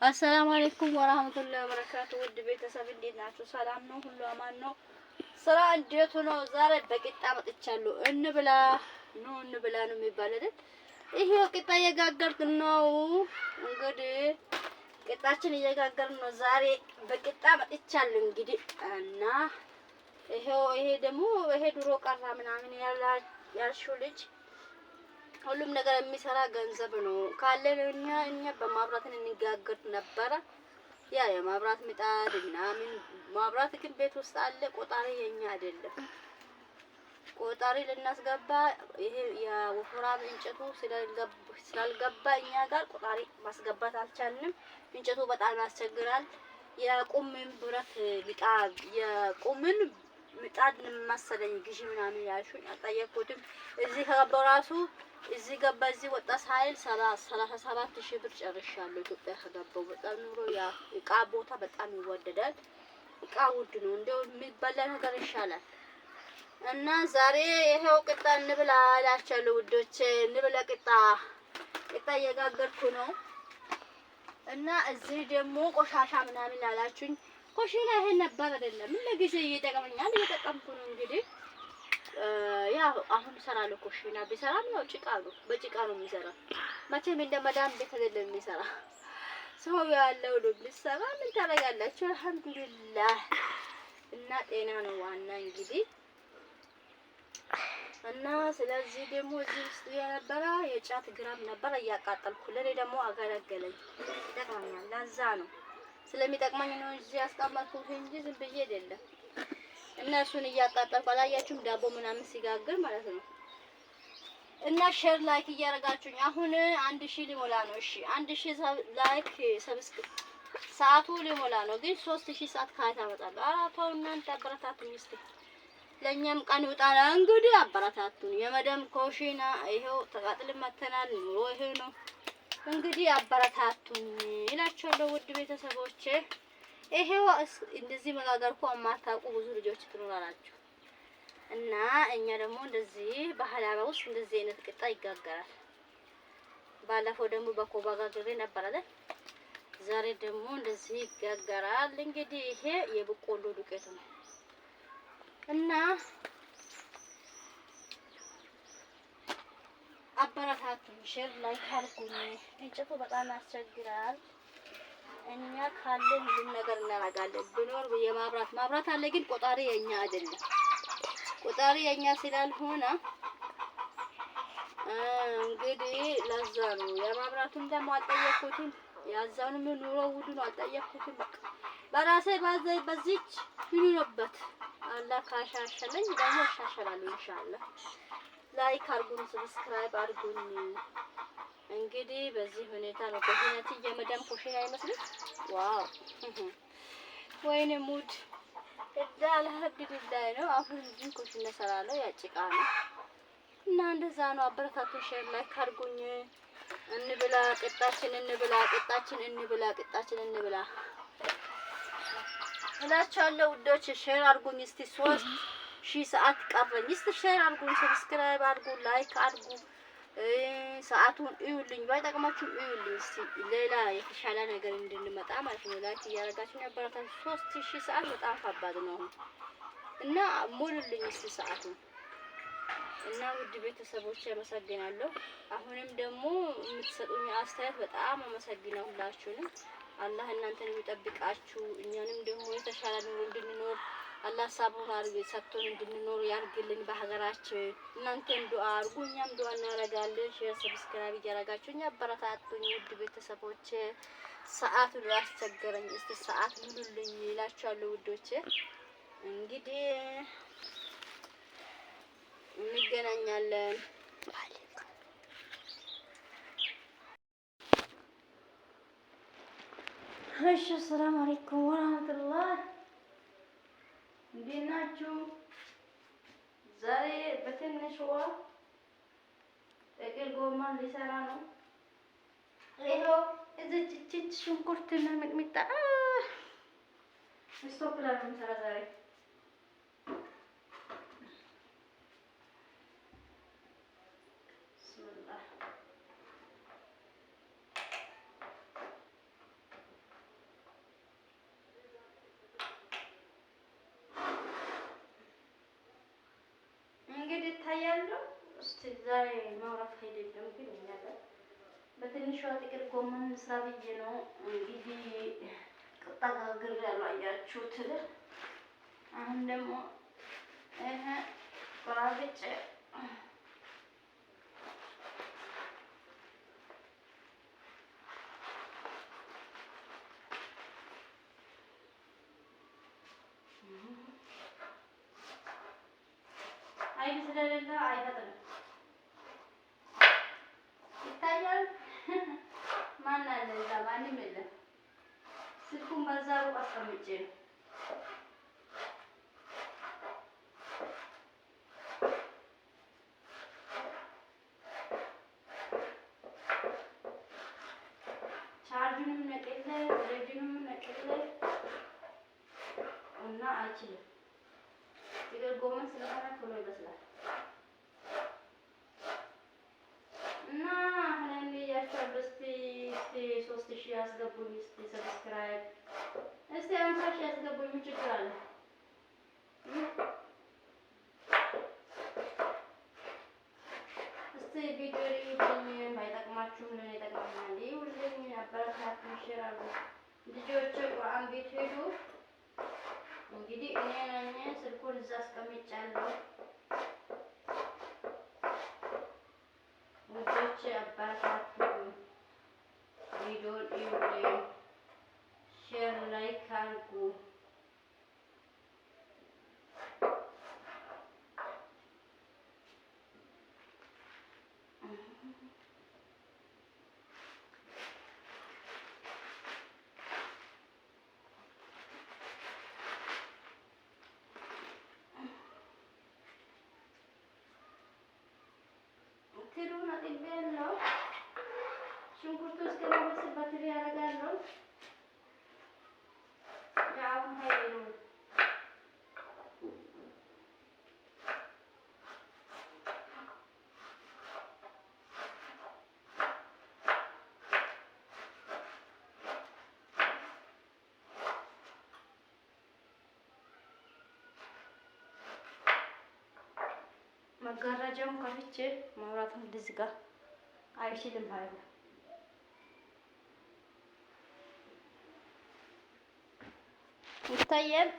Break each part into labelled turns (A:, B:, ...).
A: አሰላሙ አለይኩም ወራህመቱላሂ ወበረካቱ። ውድ ቤተሰብ እንዴት ናችሁ? ሰላም ነው? ሁሉ አማን ነው? ስራ እንዴት ነው? ዛሬ በቂጣ መጥቻለሁ። እንብላ ነው የሚባለው አይደል? ይሄው ቂጣ እየጋገርን ነው። እንግዲህ ቂጣችን እየጋገርን ነው። ዛሬ በቂጣ መጥቻለሁ እንግዲህ እና ይሄ ደግሞ ድሮ ቀራ ምናምን ያልሽው ልጅ ሁሉም ነገር የሚሰራ ገንዘብ ነው ካለን እኛ በማብራትን እንጋገር ነበረ። ያ የማብራት ምጣድ ምናምን ማብራት ግን ቤት ውስጥ አለ። ቆጣሪ የኛ አይደለም። ቆጣሪ ልናስገባ ይሄ የወፍራም እንጨቱ ስላልገባ እኛ ጋር ቆጣሪ ማስገባት አልቻልንም። እንጨቱ በጣም ያስቸግራል። የቁምን ብረት ምጣድ የቁምን ምጣድ መሰለኝ ግዢ ምናምን ያልሽኝ አልጠየቅኩትም። እዚህ ከገባው ራሱ እዚህ ገባ እዚህ ወጣ ሳይል 37,000 ብር ጨርሻለሁ። ኢትዮጵያ ከገባው በጣም ኑሮ ያ እቃ ቦታ በጣም ይወደዳል። እቃ ውድ ነው። እንደው የሚበላ ነገር ይሻላል። እና ዛሬ ይሄው ቂጣ እንብላ እላችኋለሁ ውዶቼ። እንብላ ቂጣ እየጋገርኩ ነው። እና እዚህ ደግሞ ቆሻሻ ምናምን ላላችሁኝ ኮሽና ይሄን ነበር አይደለም። ምን ለጊዜ እየጠቀመኛል እየተጠቀምኩ ነው እንግዲህ ያው አሁን እሰራለሁ። ኮሽና ቢሰራም ያው ጭቃ ነው፣ በጭቃ ነው የሚሰራው። መቼም እንደ መዳም ቤት አይደለም የሚሰራ ሰው ያለው ነው የሚሰራ። ምን ታደርጋላችሁ? አልሐምዱሊላህ። እና ጤና ነው ዋና እንግዲህ። እና ስለዚህ ደግሞ እዚህ ውስጥ የነበረ የጫት ግራም ነበር እያቃጠልኩ፣ ለኔ ደግሞ አገለገለኝ፣ ይጠቅመኛል። ለዛ ነው ስለሚጠቅመኝ ነው እዚህ ያስቀመጥኩት እንጂ ዝም ብዬ አይደለም። እነሱን እያቃጠልኩ አላያችሁም? ዳቦ ምናምን ሲጋግር ማለት ነው። እና ሼር ላይክ እያደረጋችሁኝ አሁን 1000 ሊሞላ ነው። እሺ 1000 ላይክ ሰብስክራይብ ሰዓቱ ሊሞላ ነው። ግን 3000 ሰዓት ካታ አመጣለሁ። ኧረ ተው እናንተ አበረታቱኝ እስቲ። ለኛም ቀን ይውጣና እንግዲህ አበረታቱኝ። የመደም ኮሽና ይሄው ተቃጥልን መተናል። ኑሮ ይሄ ነው እንግዲህ አበረታቱኝ እላችኋለሁ ውድ ቤተሰቦቼ። ይሄው እንደዚህ መጋገርኩ አማታውቁ ብዙ ልጆች ትኖራላችሁ። እና እኛ ደግሞ እንደዚህ ባህላዊ ውስጥ እንደዚህ አይነት ቂጣ ይጋገራል። ባለፈው ደግሞ በኮባ ጋግሬ ነበር አይደል? ዛሬ ደግሞ እንደዚህ ይጋገራል። እንግዲህ ይሄ የበቆሎ ዱቄት ነው። እና አበረታቱኝ፣ ሼር ላይክ አድርጉኝ። እንጨቱ በጣም ያስቸግራል። እኛ ካለን ሁሉ ነገር እናደርጋለን። ብኖር ማብራት አለ፣ ግን ቆጣሪ የኛ አይደለም። ቆጣሪ የኛ ስላልሆነ እንግዲህ ለዛ ነው። የማብራቱን ደግሞ አልጠየቅኩትም። ያዛውንም ኑሮ ውድ ነው፣ አልጠየቅኩትም። በራሴ በዚች ይኑርበት አላህ ካሻሸለኝ ደግሞ እሻሻላለሁ ኢንሻአላህ። ላይክ አድርጉኝ፣ ሰብስክራይብ አድርጉኝ። እንግዲህ በዚህ ሁኔታ ነው ኮሽናቲ የመዳም ኮሽና አይመስልም? ዋው ወይኔ ሙድ እዛ አልሐምዱሊላህ ነው። አሁን እዚህ ኮሽና ሰራለሁ፣ ያጭቃ ነው። እና እንደዛ ነው። አበረታቱ፣ ሼር ላይክ አድርጉኝ። እንብላ ቂጣችን እንብላ እላችኋለሁ ውዶች። ሼር አድርጉኝ እስቲ 3000 ሰዓት ቀረኝ። እስቲ ሼር አድርጉኝ፣ ሰብስክራይብ አድርጉ፣ ላይክ አድርጉ። ሰዓቱን እዩልኝ፣ ባይጠቅማችሁ እዩልኝ እስቲ ሌላ የተሻለ ነገር እንድንመጣ ማለት ነው። ላይክ እያደረጋችሁ ነበርታን 3000 ሰዓት በጣም ከባድ ነው አሁን። እና ሙሉልኝ እስቲ ሰዓቱን። እና ውድ ቤተሰቦች አመሰግናለሁ። አሁንም ደግሞ የምትሰጡኝ አስተያየት በጣም አመሰግናለሁ ሁላችሁንም። አላህ እናንተን የሚጠብቃችሁ እኛንም ደግሞ የተሻለ ኑሮ እንድንኖር አላህ ሰብሩን አድርጎ ሰጥቶን እንድንኖር ያርግልን በሀገራችን። እናንተም ዱአ አድርጉ፣ እኛም ዱአ እናደርጋለን። ሼር ሰብስክራይብ እያደረጋችሁኝ አበረታቱኝ ውድ ቤተሰቦች። ሰዓቱ ያስቸገረኝ እስቲ ሰዓት ሙሉልኝ ይላችኋለሁ ውዶቼ። እንግዲህ እንገናኛለን። እሺ ሰላም አለይኩም ወራህመቱላህ። እንዴት ናችሁ? ዛሬ በትንሿ ጥቅል ጎመን ሊሰራ ነው። ይሄው እዚህ ሽንኩርትና ሚጥሚጣ ስቶፕ ላይ ነው የምሰራ ዛሬ። ዛሬ ማውራት አይደለም ግን ያለ በትንሿ ጥቅል ጎመን ስራ ብዬ ነው እንግዲህ ቅጣ ጋግሬ ያለው አያችሁት። አሁን ደግሞ ቆራርጬ አይብ ስለሌለ አይፈጥንም። ይታያል። ማን አለ እዛ? ማንም የለም። ስልኩን በዛ ሩቅ አስቀምጬ ነው። ቻርጁንም ነቅሌ ቴሌቪዥኑንም ነቅሌ እና አይችልም። ጥቅል ጎመን ስለሆነ ቶሎ ይበስላል እና አሁን ብያቸዋለሁ። እስቲ 3000 ያስገቡኝ፣ እስቲ ሰብስክራይብ፣ እስቲ 50000 ያስገቡኝ። ምን ችግር አለ? እስቲ ቪዲዮ ይሁን ባይጠቅማችሁም ለኔ ይጠቅመኛል። ይሁንልኝ፣ አበረታቱኝ፣ ሼር አድርጉ። ልጆቼ ቁርአን ቤት ሄዱ። እንግዲህ እኔ ነኝ ስልኩን እዛ አስቀምጫለሁ። ልጆቼ አበረታቱኝ፣ ቪዲዮን ይሁንልኝ፣ ሼር ላይክ አድርጉ። ትሩን አጥቤያለሁ። ሽንኩርቱ እስከሚበስል በትሪ አደርጋለሁ። ያው ኃይል ነው። መጋረጃውን ከፍቼ ማውራቱን ልዝጋ። አይችልም አይደል? ይታያል።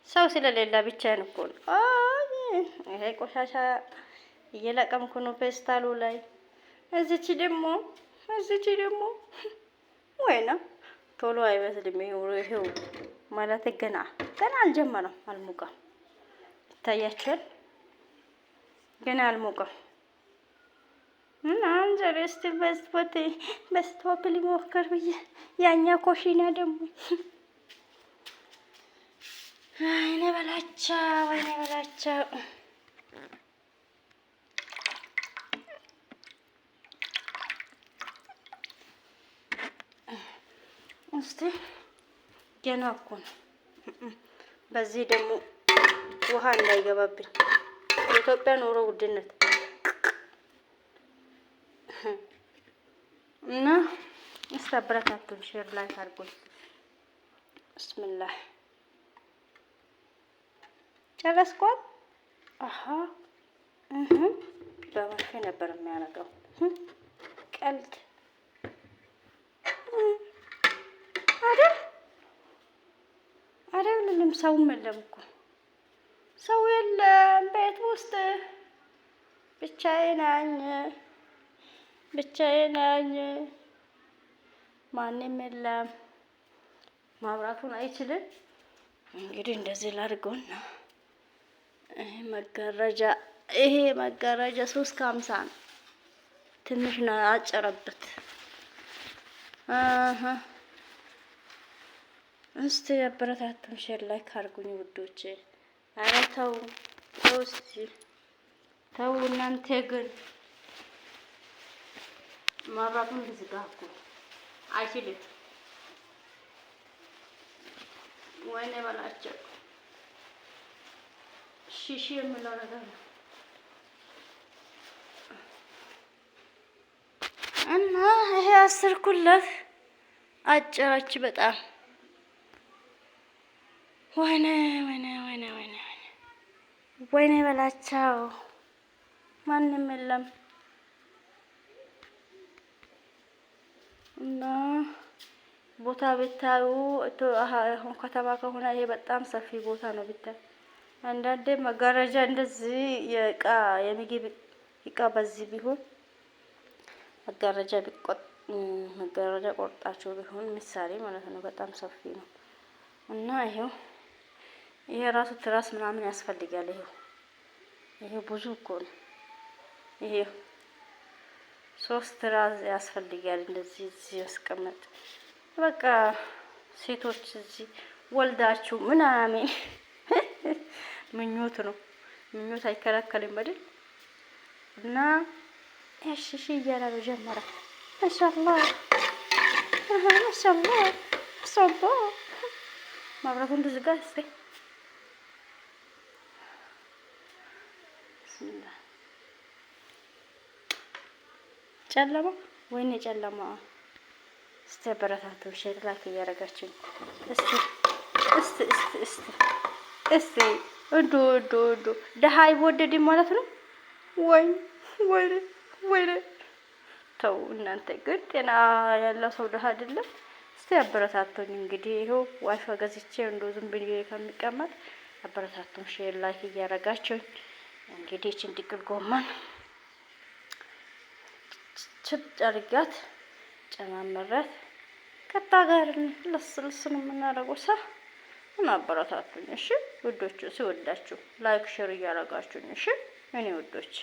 A: ሰው ስለሌላ ብቻዬን እኮ ነው። ይሄ ቆሻሻ እየለቀምኩ ነው ፌስታሉ ላይ። እዚች ደግሞ ወይና ቶሎ አይበስልም። ይሄው ማለት ገና አልጀመረም፣ አልሞቀም። ይታያችኋል። ገና አልሞቀም እና አንጀራ እስቲ በስቶፕ ሊሞክር ብዬ ያኛ ኮሽና ደግሞ ወይኔ በላቸው። እስቲ ገና እኮ ነው። በዚህ ደግሞ ውሃ እንዳይገባብኝ የኢትዮጵያ ኑሮ ውድነት እና እስቲ አበረታቱን፣ ሼር ላይክ አድርጉኝ። ብስሚላህ ጨረስኳል። በመርፌ ነበር የሚያደርገው። ቀልድ አይደለም። ሰውም የለም እኮ ሰው የለም ቤት ውስጥ ብቻዬን ነኝ። ማንም የለም። ማብራቱን አይችልም። እንግዲህ እንደዚህ ላድርገውና ይሄ መጋረጃ 350 ነው። ትንሽ ነው አጨረበት። እስቲ አበረታቱን፣ ሼር ላይክ አድርጉኝ ውዶቼ። ኧረ ተው እስቲ ተው እናንተ ግን ማብራቱን ልዝጋ እኮ አይችልም። ወይኔ በላቸው። ሺሺ የምለው ነገር ነው እና ይሄ አስርኩለት አጨራች በጣም ወይኔ በላቸው። ማንም የለም እና ቦታ ብታዩ አሁን ከተማ ከሆነ ይሄ በጣም ሰፊ ቦታ ነው ብታይ። አንዳንዴ መጋረጃ እንደዚህ የእቃ የምግብ እቃ በዚህ ቢሆን መጋረጃ ቆርጣችሁ ቢሆን ምሳሌ ማለት ነው። በጣም ሰፊ ነው እና ይሄ ራሱ ትራስ ምናምን ያስፈልጋል። ይሄ ብዙ እኮ ነው። ይሄ 3 ትራስ ያስፈልጋል። እንደዚህ እዚህ ያስቀመጥ በቃ ሴቶች እዚህ ወልዳችሁ ምናምን ምኞት ነው። ምኞት አይከለከልም አይደል? እና እሺ እያለ ነው ጀመረ። ማሻአላህ ማሻአላህ ማሻአላህ መብራቱን ትዝጋ እስኪ። ቢስሚላህ ጨለማ ወይኔ ጨለማ። እስቲ አበረታቱ ሼር ላይክ እያደረጋችሁኝ እስቲ እንዶ ደሃ አይወደድም ማለት ነው። ወይኔ ተው እናንተ ግን ጤና ያለው ሰው ደሃ አይደለም። እስቲ አበረታቱኝ። እንግዲህ ይሄው ዋይፋይ ገዝቼ እንዶ ዝም ብዬ ከሚቀመጥ አበረታቱኝ ሼር ላይክ እያደረጋችሁኝ። እንግዲህ እቺን ጥቅል ጎመን ችት አድርጋት ጨማምራት ከታ ጋር ለስልስ ነው የምናደርገው። እና አበረታቱኝ እሺ ውዶች። ሲወዳችሁ ላይክ ሼር እያደረጋችሁኝ እሺ እኔ ውዶች።